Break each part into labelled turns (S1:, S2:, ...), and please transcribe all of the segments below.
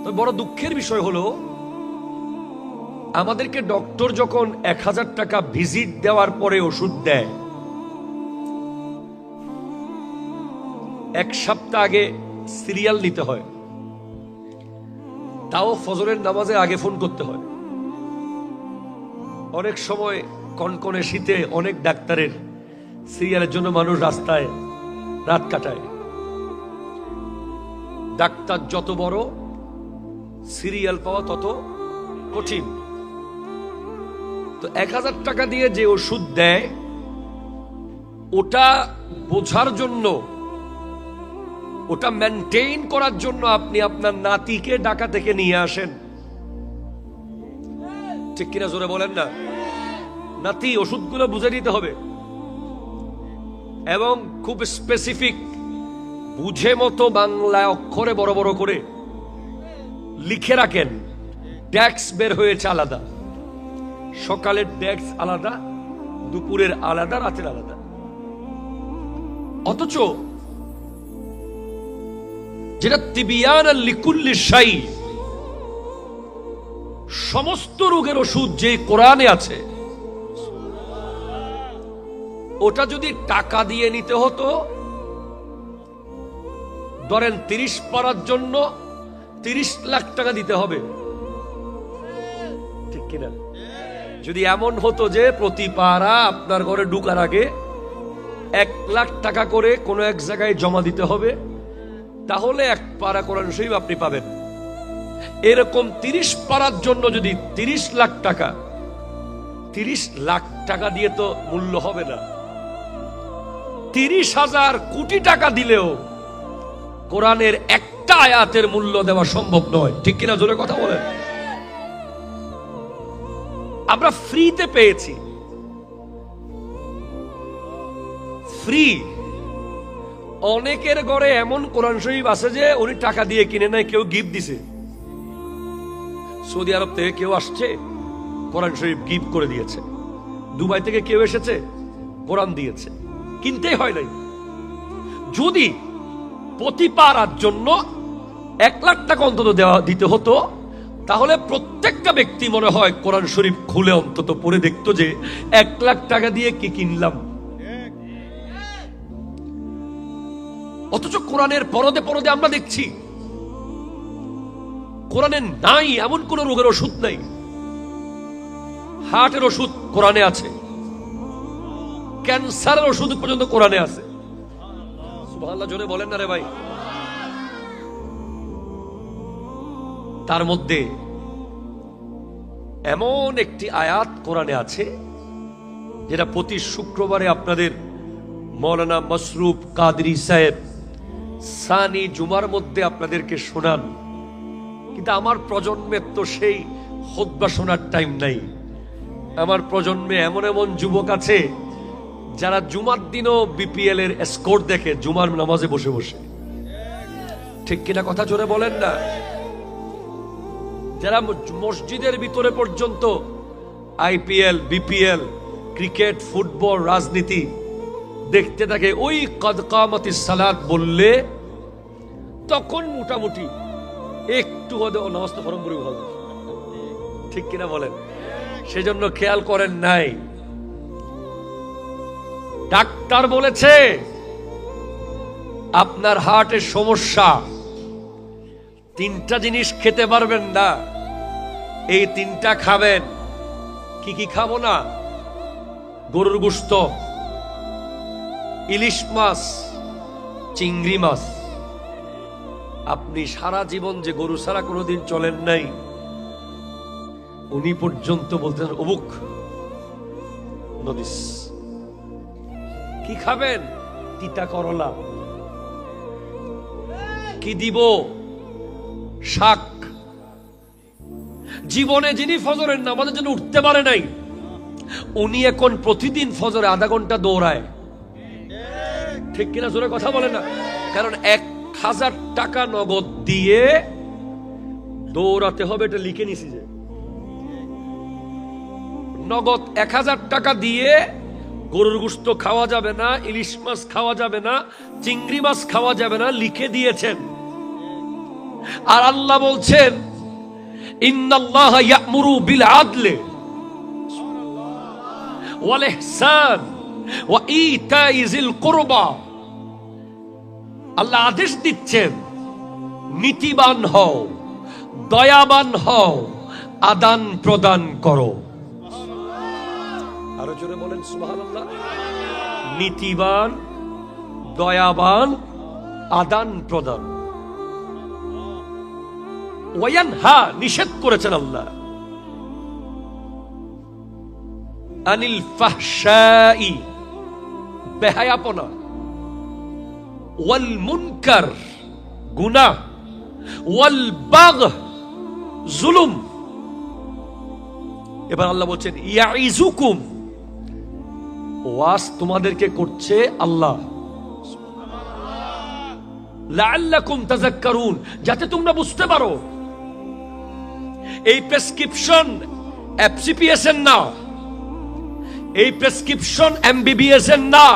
S1: তো বড় দুঃখের বিষয় হলো, আমাদেরকে ডক্টর যখন 1000 টাকা ভিজিট দেওয়ার পরে ওষুধ দেয়, 1 সপ্তাহ আগে সিরিয়াল নিতে হয়, তাও ফজরের নামাজে আগে ফোন করতে হয়। অনেক সময় কনকনে শীতে অনেক ডাক্তারের সিরিয়ালের জন্য মানুষ রাস্তায় রাত কাটায়। ডাক্তার যত বড়, সিরিয়াল পাওয়া তত কঠিন। তো 1000 টাকা দিয়ে যে ওষুধ দেয়, ওটা বোঝার জন্য, ওটা মেনটেইন করার জন্য আপনি আপনার নাতিকে ঢাকা থেকে নিয়ে আসেন, ঠিক কিনা জোরে বলেন না? নাতি, ওষুধগুলো বুঝে নিতে হবে এবং খুব স্পেসিফিক বুঝে মতো বাংলায় অক্ষরে বড় বড় করে লিখে রাখেন। ডেস্ক বের হয়েছে আলাদা, সকালের ডেস্ক আলাদা, দুপুরের আলাদা, রাতের আলাদা। অথচ যেটা তিবিয়ান লিকুল্লি শাই, সমস্ত রোগের ওষুধ যে কোরআনে আছে, ওটা যদি টাকা দিয়ে নিতে হতো, ধরেন 30 পারার জন্য 30 লাখ টাকা দিতে হবে, ঠিক কিনা? যদি এমন হতো যে প্রতি পারা আপনার ঘরে ঢুকার আগে 1 লাখ টাকা করে কোনো এক জায়গায় জমা দিতে হবে, তাহলে 1 পারা কোরআন শরীফ আপনি পাবেন। এরকম 30 পারার জন্য যদি 30 লাখ টাকা, 30 লাখ টাকা দিয়ে তো মূল্য হবে না, 30,000 কোটি টাকা দিলেও কোরআনের একটা আয়াতের মূল্য দেওয়া সম্ভব নয়, ঠিক কিনা জোরে কথা বলেন? আমরা ফ্রিতে পেয়েছি, ফ্রি। অনেকের ঘরে এমন কোরআন শরীফ আছে যে উনি টাকা দিয়ে কিনে নেয়, কেউ গিফট দিছে। সৌদি আরব থেকে কেউ আসছে, কোরআন শরীফ গিফট করে দিয়েছে। দুবাই থেকে কেউ এসেছে, কোরআন দিয়েছে, কিনতেই হয় নাই। যদি প্রতি পারার জন্য 1 লাখ টাকা অন্তত দিতে হতো, তাহলে প্রত্যেকটা ব্যক্তি মনে হয় কোরআন শরীফ খুলে অন্তত পড়ে দেখতো যে 1 লাখ টাকা দিয়ে কি কিনলাম। অথচ কোরআনের পরদে পরদে আমরা দেখছি কোরআনে নাই এমন কোন রোগের ওষুধ নাই। হার্টের ওষুধ কোরআনে আছে, ক্যান্সারের ওষুধ পর্যন্ত কোরআনে আছে। সুবহানাল্লাহ জোরে বলেন না রে ভাই? তার মধ্যে এমন একটি আয়াত কোরআনে আছে যেটা প্রতি শুক্রবারে আপনাদের মৌলানা মসরুফ কাদরি সাহেব সানি জুমার মধ্যে আপনাদেরকে শোনান, কিন্তু আমার প্রজন্মের তো সেই খুতবা শোনার টাইম নাই। আমার প্রজন্মে এমন এমন যুবক আছে যারা জুমার দিনও বিপিএল এর স্কোর দেখে জুমার নামাজে বসে বসে, ঠিক কিনা কথা জোরে বলেন না? যারা মসজিদের ভিতরে পর্যন্ত আইপিএল, বিপিএল, ক্রিকেট, ফুটবল, রাজনীতি দেখতে থাকে, ওই কদ কামাতিস সালাত বললে তখন মোটামুটি একটু হলেও নামাজ তো ফরম করে ভালো, ঠিক কিনা বলেন? সেজন্য খেয়াল করেন নাই, ডাক্তার বলেছে আপনার হার্টের সমস্যা, 3টা জিনিস খেতে পারবেন না, এই 3টা খাবেন। কি কি খাবো না? গরুর গোশত, ইলিশ মাছ, চিংড়ি মাছ। আপনি সারা জীবন যে গরু ছাড়া কোনোদিন চলেন নাই, উনি পর্যন্ত বলতেন অমুক নদিস। কি খাবেন? তিতা করলা। কি দিব? শাক। জীবনে যিনি ফজরের নামাজের জন্য উঠতে পারে নাই, উনি এখন প্রতিদিন ফজরে আধা ঘন্টা দৌড়ায়, ঠিক কিনা জোরে কথা বলে না? কারণ 1000 টাকা নগদ দিয়ে দৌড়াতে হবে, এটা লিখে নিছি যে নগদ 1000 টাকা দিয়ে গরুর গোশত খাওয়া যাবে না, ইলিশ মাছ খাওয়া যাবে না, চিংড়ি মাছ খাওয়া যাবে না, লিখে দিয়েছেন। আর আল্লাহ বলছেন ইন্নাল্লাহা ইয়া'মুরু বিল আদলি ওয়াল ইহসান ওয়া ইতাই যিল কুরবা। আল্লাহ আদেশ দিচ্ছেন নীতিবান হও, দয়াবান হও, আদান প্রদান করো। আরো জোরে বলেন সুবহানাল্লাহ। নীতিবান, দয়াবান, আদান প্রদান। ওয়ায়ানহা, নিষেধ করেছেন আল্লাহ, আনিল ফাহশাই, বেহায়াপনা, ওয়াল মুনকার, গুনাহ, ওয়াল বাগহ, জুলুম। এবার আল্লাহ বলছেন ইয়াইজুকুম, ওয়াজ তোমাদেরকে করছে আল্লাহ, লাআল্লাকুম তাযাক্কারুন, যাতে তোমরা বুঝতে পারো। এই প্রেসক্রিপশন এফসিপিএস এর না, এই প্রেসক্রিপশন এমবিবিএস এর না,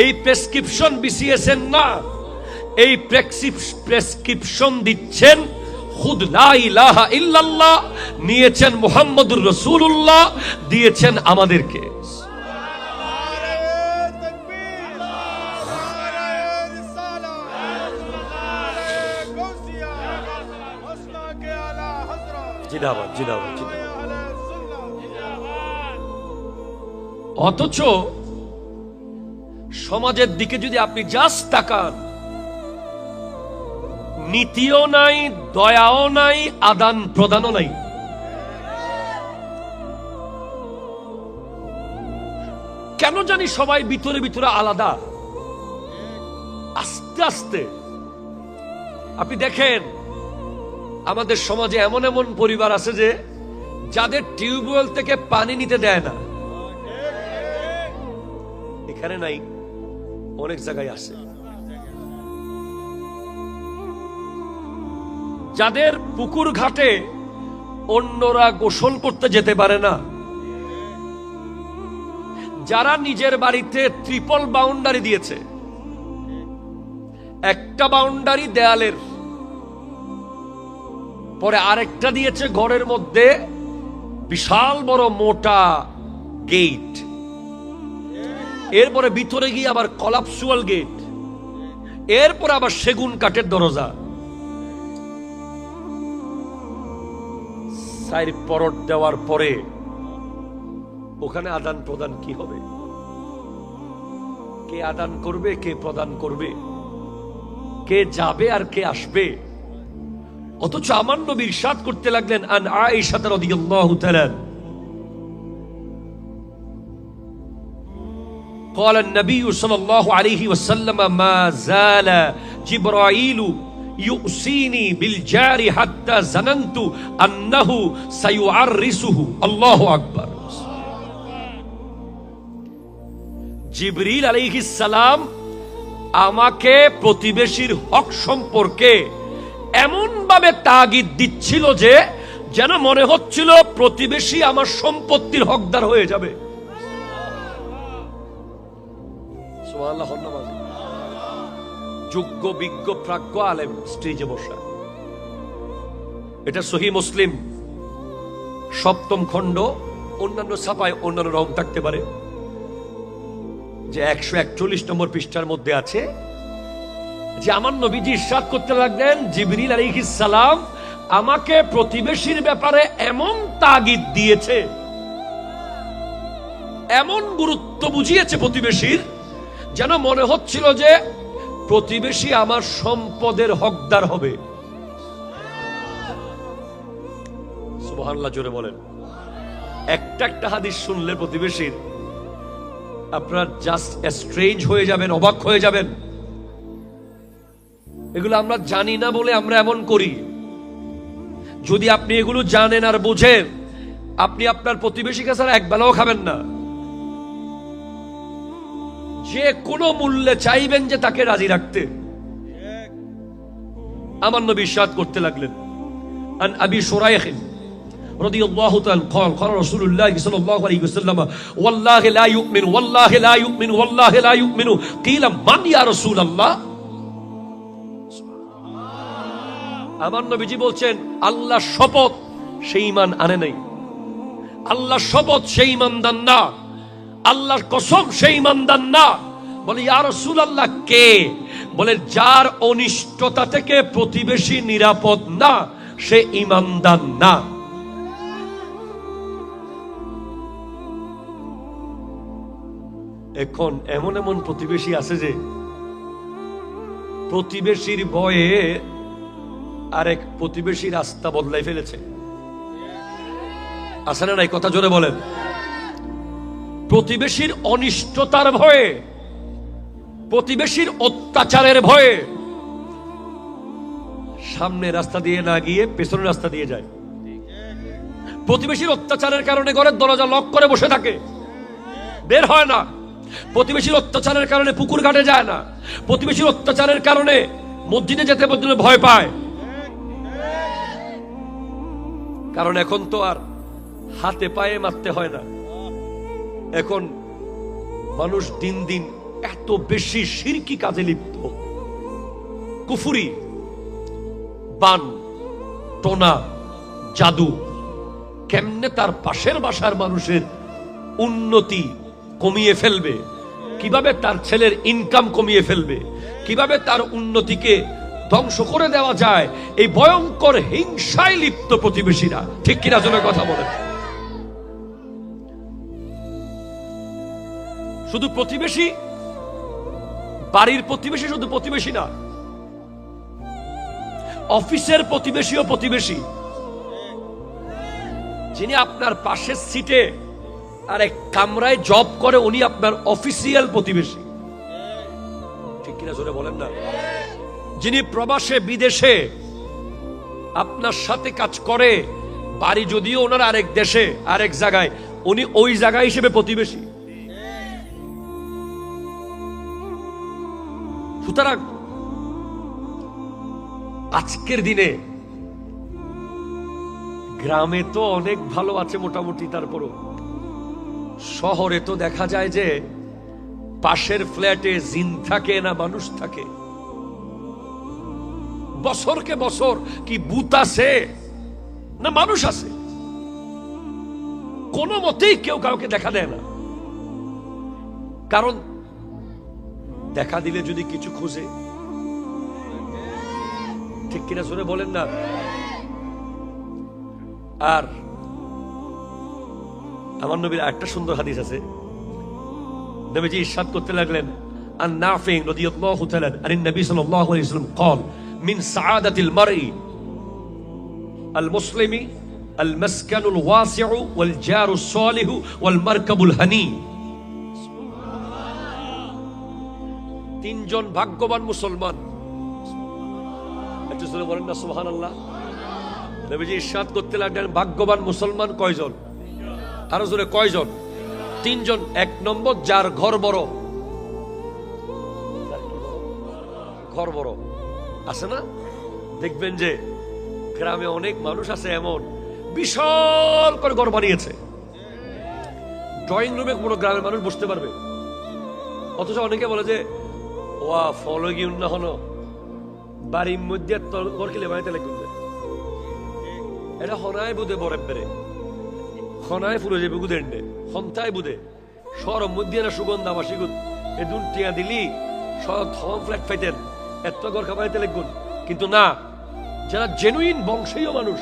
S1: এই প্রেসক্রিপশন বিসিএস এর না, এই প্রেসক্রিপশন দিচ্ছেন খুদ লা ইলাহা ইল্লাল্লাহ, নিয়েছেন মুহাম্মদুর রাসূলুল্লাহ, দিয়েছেন আমাদেরকে। জিন্দাবাদ, জিন্দাবাদ, জিন্দাবাদ। অথচ সমাজের দিকে যদি আপনি জাস্ট তাকান, নীতিও নাই, দয়াও নাই, আদান প্রদানও নাই। কেন জানি সবাই ভিতরে ভিতরে আলাদা। আস্তে আস্তে আপনি দেখেন আমাদের সমাজে এমন এমন পরিবার আছে যে যাদের টিউবওয়েল থেকে পানি নিতে দেয় না। এখানে নাই, অনেক জায়গায় আছে। যাদের পুকুর ঘাটে অন্যরা গোসল করতে যেতে পারে না, যারা নিজের বাড়িতে ট্রিপল বাউন্ডারি দিয়েছে, একটা বাউন্ডারি দেয়ালের, পরে আরেকটা দিয়েছে ঘরের মধ্যে বিশাল বড় মোটা গেট, এরপরে ভিতরে গিয়ে আবার কলাপসুয়াল গেট, এরপর আবার সেগুন কাঠের দরজা। সাইড পরট দেওয়ার পরে ওখানে আদান প্রদান কি হবে? কে আদান করবে, কে প্রদান করবে, কে যাবে আর কে আসবে? অথচ আমার নবী ইরশাদ করতে লাগলেন আন আয়েশা রাদিয়াল্লাহু তাআলা قال النبي صلى الله عليه وسلم ما زال جبرائيل يؤسيني بالجار حتى ظننت أنه سيعرسه الله أكبر। জিবরিল আলাইহিস সালাম আমাকে প্রতিবেশীর হক সম্পর্কে এমন ভাবে তাগিদ দিচ্ছিল যে যেন মনে হচ্ছিল প্রতিবেশী আমার সম্পত্তির হকদার হয়ে যাবে। সুবহানাল্লাহ। যোগ্য বিজ্ঞ প্রাজ্ঞ আলেম স্টেজে বসা। এটা সহিহ মুসলিম 7ম খণ্ড, অন্যান্য ছাপায় অন্যান্য রং থাকতে পারে, যে 141 নম্বর পৃষ্ঠার মধ্যে আছে যে আমার নবীজি ইরশাদ করতে লাগলেন জিবরিল আলাইহিস সালাম আমাকে প্রতিবেশীর ব্যাপারে এমন তাগিদ দিয়েছে, এমন গুরুত্ব বুঝিয়েছে প্রতিবেশীর, যেন মনে হচ্ছিল যে প্রতিবেশী আমার সম্পদের হকদার হবে। সুবহানাল্লাহ, জোরে বলেন। একটা একটা হাদিস শুনলে প্রতিবেশীর আপনার জাস্ট স্ট্রেঞ্জ হয়ে যাবেন, অবাক হয়ে যাবেন। এগুলো আমরা জানি না বলে আমরা এমন করি। যদি আপনি এগুলো জানেন আর বোঝেন, আপনি আপনার প্রতিবেশী কাছে এক বেলাও খাবেন না। যে কোনো মূল্যে চাইবেন যে তাকে রাজি রাখতে। আমার নবী ইরশাদ করতে লাগলেন আন আবি শুরাইখ রাদিয়াল্লাহু তাআলা قال قال رسول الله صلى الله عليه وسلم والله لا يؤمن والله لا يؤمن والله لا يؤمن قيل من يا رسول الله। আমার নবীজি বলছেন, আল্লাহ শপথ সে ঈমান আনে নাই, আল্লাহ শপথ সে ঈমানদার না, আল্লাহর কসম সে ঈমানদার না। বলে ইয়া রাসূলুল্লাহ কে? বলে যার অনিষ্টতা থেকে প্রতিবেশী নিরাপদ না সে ঈমানদার না। এখন এমন এমন প্রতিবেশী আছে যে প্রতিবেশীর ভয়ে আরেক প্রতিবেশী রাস্তা বদলাই ফেলেছে। আছে না নাই? কথা জোরে বলেন। প্রতিবেশীর অনিষ্টতার ভয়ে, প্রতিবেশীর অত্যাচারের ভয়ে সামনে রাস্তা দিয়ে না গিয়ে পেছনের রাস্তা দিয়ে যায়। প্রতিবেশীর অত্যাচারের কারণে ঘরের দরজা লক করে বসে থাকে, বের হয় না। প্রতিবেশীর অত্যাচারের কারণে পুকুর ঘাটে যায় না। প্রতিবেশীর অত্যাচারের কারণে মসজিদে যেতে পর্যন্ত ভয় পায়। কারণ এখন তো আর হাতে পায়ে মারতে হয় না। এখন মানুষ দিন দিন এত বেশি শিরকি কাজে লিপ্ত, কুফুরি, বান, টোনা, জাদু, কেমনে তার পাশের বাসার মানুষের উন্নতি কমিয়ে ফেলবে, কিভাবে তার ছেলের ইনকাম কমিয়ে ফেলবে, কিভাবে তার উন্নতিকে ধ্বংস করে দেওয়া যায়, এই ভয়ঙ্কর হিংসায় লিপ্ত প্রতিবেশীরা। ঠিক কিনা জন্য কথা বলেন। শুধু প্রতিবেশী, বাড়ির প্রতিবেশী শুধু প্রতিবেশী না, অফিসের প্রতিবেশীও প্রতিবেশী। যিনি আপনার পাশের সিটে আর এক কামরায় জব করে উনি আপনার অফিসিয়াল প্রতিবেশী। ঠিক কিনা জোরে বলেন না। যিনি প্রবাসে বিদেশে আপনার সাথে কাজ করে, বাড়ি যদিও ওনার আরেক দেশে আরেক জায়গায়, উনি ওই জায়গা হিসেবে প্রতিবেশী। সুতরাং আজকের দিনে গ্রামে তো অনেক ভালো আছে মোটামুটি, তারপরও শহরে তো দেখা যায় যে পাশের ফ্ল্যাটে জিন থাকে না মানুষ থাকে। বছরকে বছর কি ভূত আছে না মানুষ আছে, কোনো মতেই কেউ কাউকে দেখা দেয় না। কারণ দেখা দিলে যদি কিছু খুঁজে, ঠিক কিনা শুনে বলেন না। আর আমার নবীর একটা সুন্দর হাদিস আছে, নবীজি ইরশাদ করতে লাগলেন, আন নাফি রাদিয়াল্লাহু তাআলা আন নবী সাল্লাল্লাহু আলাইহি ওয়াসাল্লাম قال من سعادة المرء المسلم المسكن الواسع والجار الصالح والمركب الهني। তিনজন ভাগ্যবান মুসলমান, একটু জোরে বলেন না সুবহানাল্লাহ। নবীজি ইরশাদ করতে লাগলেন, ভাগ্যবান মুসলমান কয়জন? আরো জোরে, কয়জন? তিনজন। এক নম্বর, যার ঘর বড়। ঘর বড় আছে না? দেখবেন যে গ্রামে অনেক মানুষ আছে এমন বিশাল করে ঘর বানিয়েছে, ড্রয়িং রুমে কোনো গ্রামের মানুষ বসতে পারবে। অথচ অনেকে বলে যে ওয়া ফলো গিউন না হলো বাড়ির মধ্যে ঘর কিলে বানাইতে লাগবে। এটা হনায় বুধে বরে বেড়ে খনায় ফুলে যাবে গুদের হন্তায় বুধে সর মধ্যে না সুগন্ধ বাসি গুদ এ দুন টিয়া দিলি সব থম ফ্ল্যাট ফাইতেন এত ঘর খাবাইতে লাগবেন। কিন্তু না, যারা জেনুইন বংশীয় মানুষ,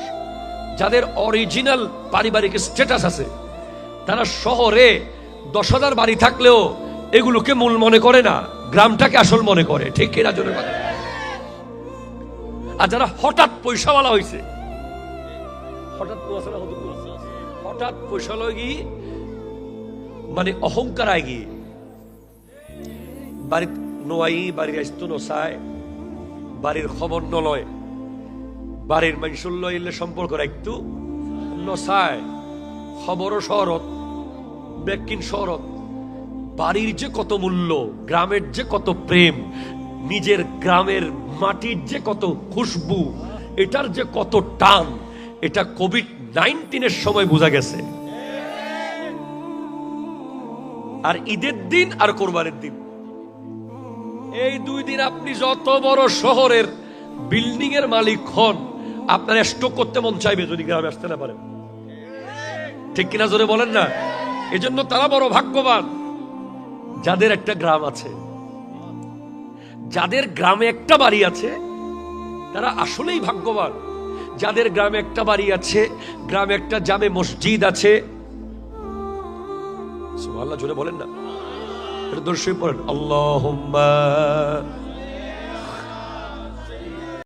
S1: যাদের অরিজিনাল পারিবারিক স্ট্যাটাস আছে, তারা শহরে 10,000 বাড়ি থাকলেও এগুলোকে মূল মনে করে না, গ্রামটাকে আসল মনে করে। ঠিক কিনা জোরে কথা। আর যারা হঠাৎ পয়সাওয়ালা হয়েছে, হঠাৎ পয়সা লয় মানে অহংকার আয় গিয়ে বাড়ির নোয়াই, বাড়ির আসতো নসায়, বাড়ির খবর নলয়, বাড়ির মানুষের লইলে সম্পর্ক রাখতো নসায়, খবরও শহরত, ব্যাকিন শহরত। বাড়ির যে কত মূল্য, গ্রামের যে কত প্রেম, নিজের গ্রামের মাটির যে কত খুশবু, এটার যে কত টান, এটা কোভিড-19 সময় বোঝা গেছে। আর ঈদের দিন আর কোরবানির দিন, এই 2 দিন আপনি যত বড় শহরের বিল্ডিং এর মালিক হন, আপনার স্ট্রোক করতে মন চাইবে যদি গ্রামে আসতে না পারেন। ঠিক কিনা জোরে বলেন না? এজন্য তারা বড় ভাগ্যবান যাদের একটা গ্রাম আছে, যাদের গ্রামে একটা বাড়ি আছে, তারা আসলেই ভাগ্যবান। যাদের গ্রামে একটা বাড়ি আছে, গ্রামে একটা জামে মসজিদ আছে। সুবহানাল্লাহ জোরে বলেন না? এটা দর্শক পড়েন, আল্লাহুম্মা